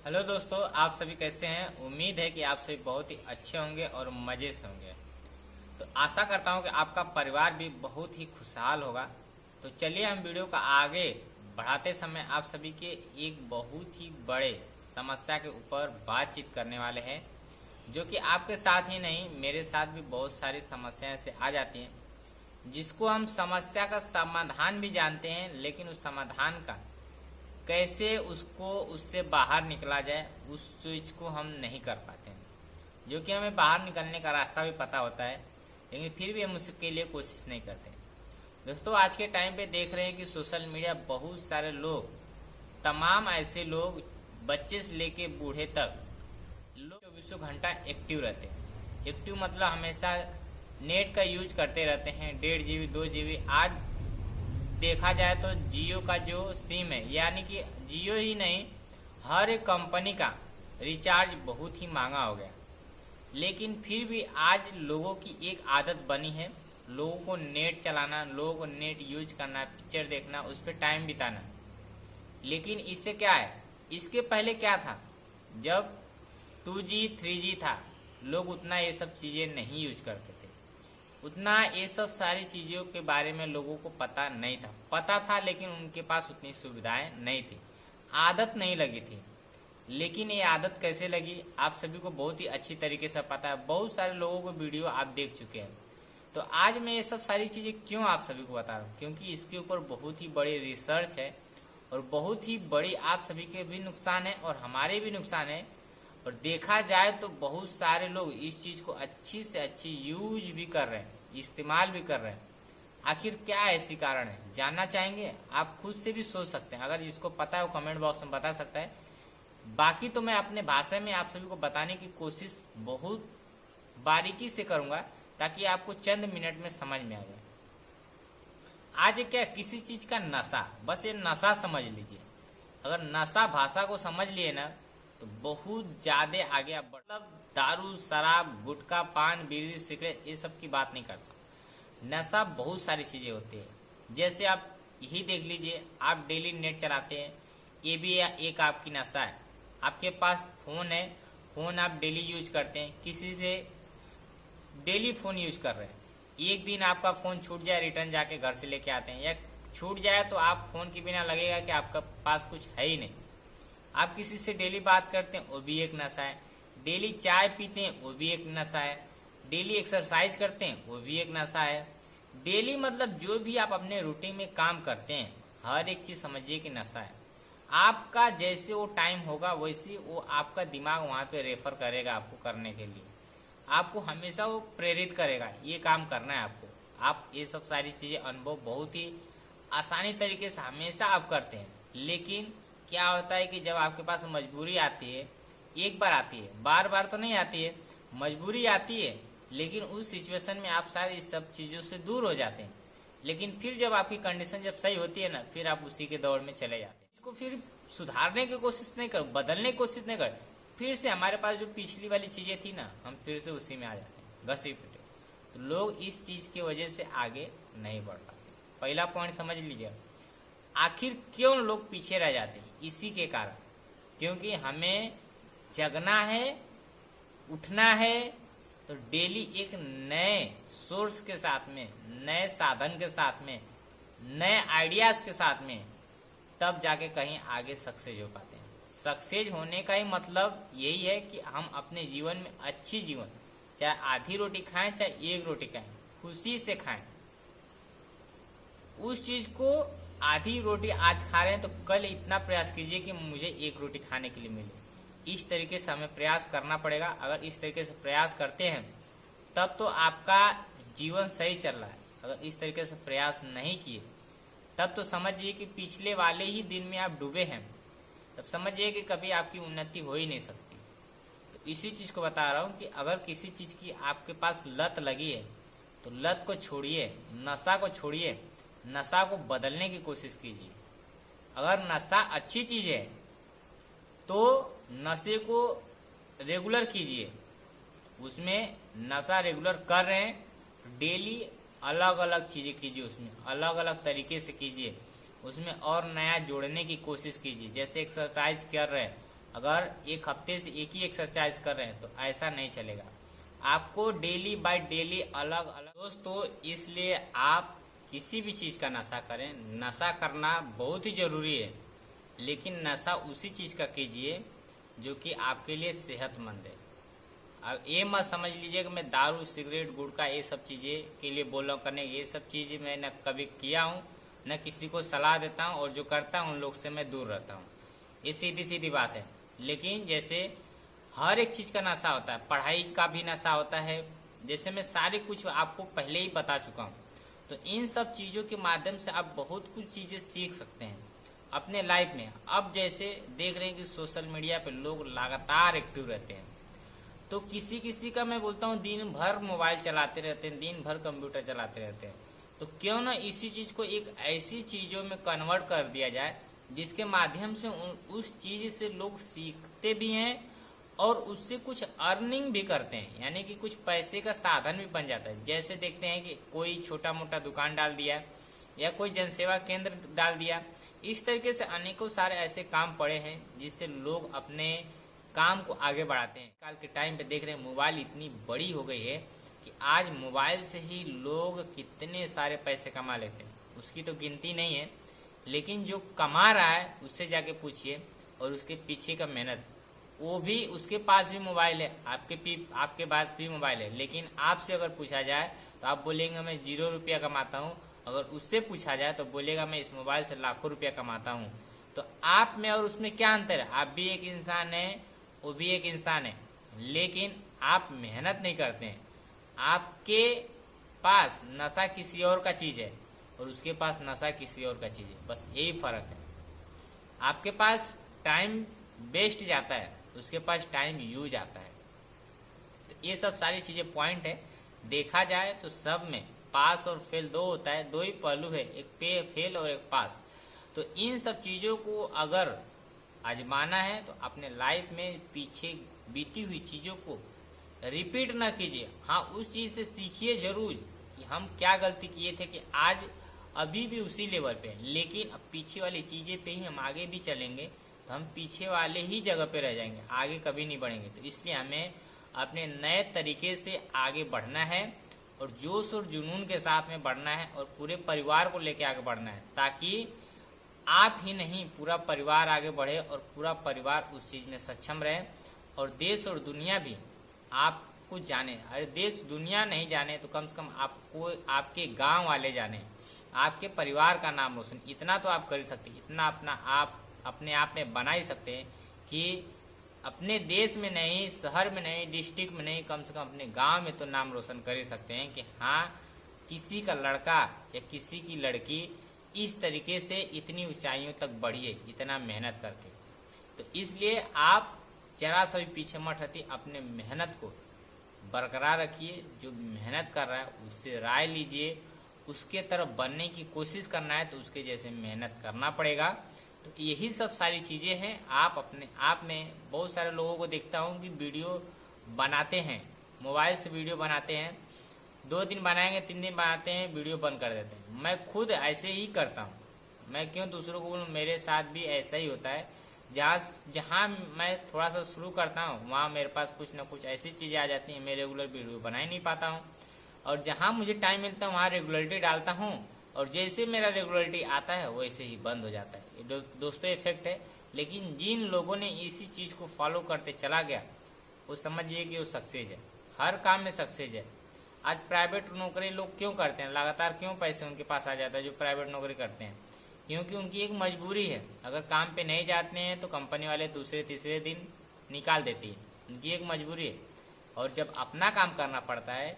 Hello दोस्तों, आप सभी कैसे हैं। उम्मीद है कि आप सभी बहुत ही अच्छे होंगे और मज़े से होंगे। तो आशा करता हूं कि आपका परिवार भी बहुत ही खुशहाल होगा। तो चलिए हम वीडियो का आगे बढ़ाते समय आप सभी के एक बहुत ही बड़े समस्या के ऊपर बातचीत करने वाले हैं, जो कि आपके साथ ही नहीं मेरे साथ भी बहुत सारी समस्याएं से आ जाती हैं, जिसको हम समस्या का समाधान भी जानते हैं, लेकिन उस समाधान का कैसे उससे बाहर निकला जाए उस चीज़ को हम नहीं कर पाते हैं। जो कि हमें बाहर निकलने का रास्ता भी पता होता है, लेकिन फिर भी हम उसके लिए कोशिश नहीं करते। दोस्तों, आज के टाइम पे देख रहे हैं कि सोशल मीडिया बहुत सारे लोग, तमाम ऐसे लोग, बच्चे से लेके बूढ़े तक लोग 24 घंटा एक्टिव रहते हैं। एक्टिव मतलब हमेशा नेट का यूज करते रहते हैं। 1.5 GB 2 GB। आज देखा जाए तो जियो का जो सिम है, यानी कि जियो ही नहीं, हर एक कंपनी का रिचार्ज बहुत ही महंगा हो गया। लेकिन फिर भी आज लोगों की एक आदत बनी है, लोगों को नेट चलाना, लोगों को नेट यूज करना, पिक्चर देखना, उस पर टाइम बिताना। लेकिन इससे क्या है, इसके पहले क्या था, जब 2G 3G था, लोग उतना ये सब चीज़ें नहीं यूज करते थे। उतना ये सब सारी चीज़ों के बारे में लोगों को पता था, लेकिन उनके पास उतनी सुविधाएं नहीं थी, आदत नहीं लगी थी। लेकिन ये आदत कैसे लगी, आप सभी को बहुत ही अच्छी तरीके से पता है। बहुत सारे लोगों को वीडियो आप देख चुके हैं। तो आज मैं ये सब सारी चीज़ें क्यों आप सभी को बता रहा हूँ, क्योंकि इसके ऊपर बहुत ही बड़ी रिसर्च है और बहुत ही बड़ी आप सभी के भी नुकसान है और हमारे भी नुकसान है। और देखा जाए तो बहुत सारे लोग इस चीज़ को अच्छी से अच्छी यूज भी कर रहे हैं, इस्तेमाल भी कर रहे हैं। आखिर क्या ऐसी कारण है, जानना चाहेंगे? आप खुद से भी सोच सकते हैं, अगर जिसको पता है वो कमेंट बॉक्स में बता सकता है। बाकी तो मैं अपने भाषा में आप सभी को बताने की कोशिश बहुत बारीकी से करूँगा, ताकि आपको चंद मिनट में समझ में आ जाए। आज क्या, किसी चीज़ का नशा, बस ये नशा समझ लीजिए। अगर नशा भाषा को समझ लिए ना, तो बहुत ज़्यादा आगे आप मतलब दारू, शराब, गुटखा, पान, बीड़ी, सिगरेट, ये सब की बात नहीं करता। नशा बहुत सारी चीज़ें होती है। जैसे आप यही देख लीजिए, आप डेली नेट चलाते हैं, ये भी एक आपकी नशा है। आपके पास फ़ोन है, फ़ोन आप डेली यूज करते हैं, किसी से डेली फ़ोन यूज कर रहे हैं। एक दिन आपका फ़ोन छूट जाए, रिटर्न जाके घर से लेके आते हैं, या छूट जाए तो आप फ़ोन के बिना लगेगा कि आपका पास कुछ है ही नहीं। आप किसी से डेली बात करते हैं, वो भी एक नशा है। डेली चाय पीते हैं, वो भी एक नशा है। डेली एक्सरसाइज करते हैं, वो भी एक नशा है। डेली मतलब जो भी आप अपने रूटीन में काम करते हैं, हर एक चीज़ समझिए कि नशा है। आपका जैसे वो टाइम होगा, वैसे वो आपका दिमाग वहाँ पे रेफर करेगा आपको करने के लिए। आपको हमेशा वो प्रेरित करेगा, ये काम करना है आपको। आप ये सब सारी चीज़ें अनुभव बहुत ही आसानी तरीके से हमेशा आप करते हैं। लेकिन क्या होता है कि जब आपके पास मजबूरी आती है, एक बार आती है, बार बार तो नहीं आती है, मजबूरी आती है, लेकिन उस सिचुएशन में आप सारी इस सब चीज़ों से दूर हो जाते हैं। लेकिन फिर जब आपकी कंडीशन जब सही होती है ना, फिर आप उसी के दौर में चले जाते हैं। इसको फिर सुधारने की कोशिश नहीं कर, बदलने की कोशिश नहीं कर, फिर से हमारे पास जो पिछली वाली चीज़ें थी ना, हम फिर से उसी में आ जाते हैं, घसी पिटे। तो लोग इस चीज़ की वजह से आगे नहीं बढ़ पाते। पहला पॉइंट समझ लीजिए, आखिर क्यों लोग पीछे रह जाते हैं, इसी के कारण। क्योंकि हमें जगना है, उठना है, तो डेली एक नए सोर्स के साथ में, नए साधन के साथ में, नए आइडियाज़ के साथ में, तब जाके कहीं आगे सक्सेस हो पाते हैं। सक्सेस होने का ही मतलब यही है कि हम अपने जीवन में अच्छी जीवन, चाहे आधी रोटी खाएं चाहे एक रोटी खाएं, खुशी से खाएं। उस चीज़ को, आधी रोटी आज खा रहे हैं तो कल इतना प्रयास कीजिए कि मुझे एक रोटी खाने के लिए मिले। इस तरीके से हमें प्रयास करना पड़ेगा। अगर इस तरीके से प्रयास करते हैं तब तो आपका जीवन सही चल रहा है। अगर इस तरीके से प्रयास नहीं किए तब तो समझिए कि पिछले वाले ही दिन में आप डूबे हैं, तब समझिए कि कभी आपकी उन्नति हो ही नहीं सकती। तो इसी चीज़ को बता रहा हूँ कि अगर किसी चीज़ की आपके पास लत लगी है तो लत को छोड़िए, नशा को छोड़िए, नशा को बदलने की कोशिश कीजिए। अगर नशा अच्छी चीज़ है तो नशे को रेगुलर कीजिए। उसमें नशा रेगुलर कर रहे हैं, डेली अलग अलग चीज़ें कीजिए, उसमें अलग अलग तरीके से कीजिए, उसमें और नया जोड़ने की कोशिश कीजिए। जैसे एक्सरसाइज कर रहे हैं अगर एक हफ्ते से एक ही एक्सरसाइज कर रहे हैं तो ऐसा नहीं चलेगा। आपको डेली बाय डेली अलग अलग दोस्तों, इसलिए आप किसी भी चीज़ का नशा करें, नशा करना बहुत ही ज़रूरी है, लेकिन नशा उसी चीज़ का कीजिए जो कि आपके लिए सेहतमंद है। अब ये मत समझ लीजिए कि मैं दारू, सिगरेट, गुटखा ये सब चीज़ें के लिए बोल रहा हूँ करने। ये सब चीज़ें मैं न कभी किया हूँ, न किसी को सलाह देता हूँ, और जो करता हूँ उन लोग से मैं दूर रहता हूँ। ये सीधी सीधी बात है। लेकिन जैसे हर एक चीज़ का नशा होता है, पढ़ाई का भी नशा होता है, जैसे मैं सारे कुछ आपको पहले ही बता चुका हूँ। तो इन सब चीज़ों के माध्यम से आप बहुत कुछ चीज़ें सीख सकते हैं अपने लाइफ में। अब जैसे देख रहे हैं कि सोशल मीडिया पे लोग लगातार एक्टिव रहते हैं, तो किसी किसी का मैं बोलता हूँ दिन भर मोबाइल चलाते रहते हैं, दिन भर कंप्यूटर चलाते रहते हैं। तो क्यों ना इसी चीज़ को एक ऐसी चीज़ों में कन्वर्ट कर दिया जाए जिसके माध्यम से उस चीज़ से लोग सीखते भी हैं और उससे कुछ अर्निंग भी करते हैं, यानी कि कुछ पैसे का साधन भी बन जाता है। जैसे देखते हैं कि कोई छोटा मोटा दुकान डाल दिया या कोई जनसेवा केंद्र डाल दिया। इस तरीके से अनेकों सारे ऐसे काम पड़े हैं जिससे लोग अपने काम को आगे बढ़ाते हैं। कल के टाइम पे देख रहे हैं मोबाइल इतनी बड़ी हो गई है कि आज मोबाइल से ही लोग कितने सारे पैसे कमा लेते हैं, उसकी तो गिनती नहीं है। लेकिन जो कमा रहा है उससे जाके पूछिए, और उसके पीछे का मेहनत, वो भी उसके पास भी मोबाइल है, आपके पास भी मोबाइल है, लेकिन आपसे अगर पूछा जाए तो आप बोलेंगे मैं 0 रुपया कमाता हूँ। अगर उससे पूछा जाए तो बोलेगा मैं इस मोबाइल से लाखों रुपया कमाता हूँ। तो आप में और उसमें क्या अंतर है? आप भी एक इंसान है, वो भी एक इंसान है, लेकिन आप मेहनत नहीं करते हैं। आपके पास नशा किसी और का चीज़ है और उसके पास नशा किसी और का चीज़ है, बस यही फ़र्क है। आपके पास टाइम वेस्ट जाता है, उसके पास टाइम यूज आता है। तो ये सब सारी चीज़ें पॉइंट है। देखा जाए तो सब में पास और फेल दो होता है, दो ही पहलू है, एक फेल और एक पास। तो इन सब चीज़ों को अगर आजमाना है तो अपने लाइफ में पीछे बीती हुई चीज़ों को रिपीट ना कीजिए। हाँ, उस चीज़ से सीखिए जरूर कि हम क्या गलती किए थे कि आज अभी भी उसी लेवल पे, लेकिन अब पीछे वाली चीज़ें पे ही हम आगे भी चलेंगे तो हम पीछे वाले ही जगह पे रह जाएंगे, आगे कभी नहीं बढ़ेंगे। तो इसलिए हमें अपने नए तरीके से आगे बढ़ना है और जोश और जुनून के साथ में बढ़ना है और पूरे परिवार को लेके आगे बढ़ना है, ताकि आप ही नहीं पूरा परिवार आगे बढ़े और पूरा परिवार उस चीज़ में सक्षम रहे और देश और दुनिया भी आपको जाने। अरे देश दुनिया नहीं जाने तो कम से कम आपको आपके गांव वाले जाने, आपके परिवार का नाम रोशन। इतना तो आप कर ही सकते हैं, इतना अपने आप में बना ही सकते हैं कि अपने देश में नहीं, शहर में नहीं, डिस्ट्रिक्ट में नहीं, कम से कम अपने गांव में तो नाम रोशन कर ही सकते हैं कि हाँ, किसी का लड़का या किसी की लड़की इस तरीके से इतनी ऊंचाइयों तक बढ़ी है, इतना मेहनत करके। तो इसलिए आप जरा सा भी पीछे मत हटिए, अपने मेहनत को बरकरार रखिए। जो मेहनत कर रहा है उससे राय लीजिए, उसके तरफ बनने की कोशिश करना है तो उसके जैसे मेहनत करना पड़ेगा। तो यही सब सारी चीज़ें हैं। आप अपने आप में बहुत सारे लोगों को देखता हूँ कि वीडियो बनाते हैं, मोबाइल से वीडियो बनाते हैं, 2 दिन बनाएंगे, 3 दिन बनाते हैं, वीडियो बंद कर देते हैं। मैं खुद ऐसे ही करता हूँ, मैं क्यों दूसरों को बोलूँ, मेरे साथ भी ऐसा ही होता है। जहाँ मैं थोड़ा सा शुरू करता हूँ वहाँ मेरे पास कुछ ना कुछ ऐसी चीज़ें आ जाती हैं, मैं रेगुलर वीडियो बना ही नहीं पाता हूँ। और जहाँ मुझे टाइम मिलता है वहाँ रेगुलरिटी डालता हूँ, और जैसे मेरा रेगुलरिटी आता है वैसे ही बंद हो जाता है। ये दोस्तों इफेक्ट है। लेकिन जिन लोगों ने इसी चीज़ को फॉलो करते चला गया वो समझिए कि वो सक्सेस है, हर काम में सक्सेस है। आज प्राइवेट नौकरी लोग क्यों करते हैं, लगातार क्यों पैसे उनके पास आ जाता है जो प्राइवेट नौकरी करते हैं? क्योंकि उनकी एक मजबूरी है। अगर काम पे नहीं जाते हैं तो कंपनी वाले दूसरे तीसरे दिन निकाल देती है, उनकी एक मजबूरी है। और जब अपना काम करना पड़ता है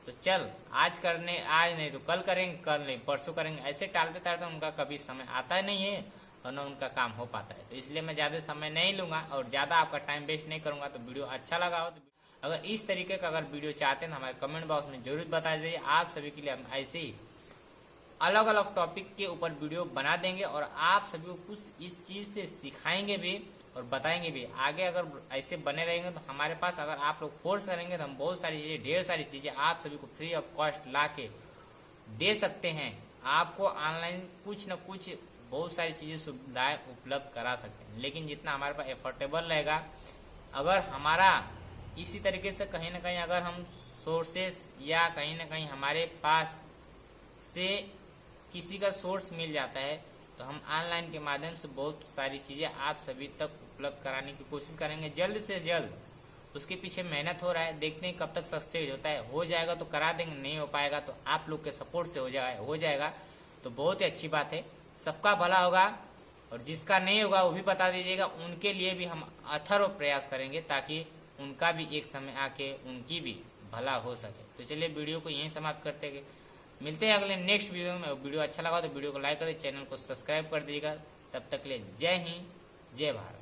तो चल आज नहीं तो कल करेंगे, कल नहीं परसों करेंगे, ऐसे टालते टालते उनका कभी समय आता नहीं है और न उनका काम हो पाता है। तो इसलिए मैं ज़्यादा समय नहीं लूँगा और ज़्यादा आपका टाइम वेस्ट नहीं करूँगा। तो वीडियो अच्छा लगा हो तो अगर इस तरीके का अगर वीडियो चाहते हैं तो हमारे कमेंट बॉक्स में जरूर बता दीजिए। आप सभी के लिए हम ऐसे ही अलग अलग टॉपिक के ऊपर वीडियो बना देंगे और आप सभी को कुछ इस चीज़ से सिखाएंगे भी और बताएंगे भी। आगे अगर ऐसे बने रहेंगे तो हमारे पास अगर आप लोग फोर्स करेंगे तो हम बहुत सारी चीज़ें, ढेर सारी चीज़ें आप सभी को फ्री ऑफ कॉस्ट ला के दे सकते हैं। आपको ऑनलाइन कुछ न कुछ बहुत सारी चीज़ें सुविधाएं उपलब्ध करा सकते हैं, लेकिन जितना हमारे पास एफोर्डेबल रहेगा, अगर हमारा इसी तरीके से कहीं ना कहीं अगर हम सोर्सेस या कहीं ना कहीं हमारे पास से किसी का सोर्स मिल जाता है, तो हम ऑनलाइन के माध्यम से बहुत सारी चीज़ें आप सभी तक उपलब्ध कराने की कोशिश करेंगे जल्द से जल्द। उसके पीछे मेहनत हो रहा है, देखते हैं कब तक सक्सेस होता है। हो जाएगा तो करा देंगे, नहीं हो पाएगा तो आप लोग के सपोर्ट से हो जाएगा तो बहुत ही अच्छी बात है। सबका भला होगा, और जिसका नहीं होगा वो भी बता दीजिएगा, उनके लिए भी हम अथर्व प्रयास करेंगे ताकि उनका भी एक समय आके उनकी भी भला हो सके। तो चलिए वीडियो को यहीं समाप्त करते हैं, मिलते हैं अगले नेक्स्ट वीडियो में। वीडियो अच्छा लगा तो वीडियो को लाइक करें, चैनल को सब्सक्राइब कर दीजिएगा। तब तक के लिए जय हिंद, जय भारत।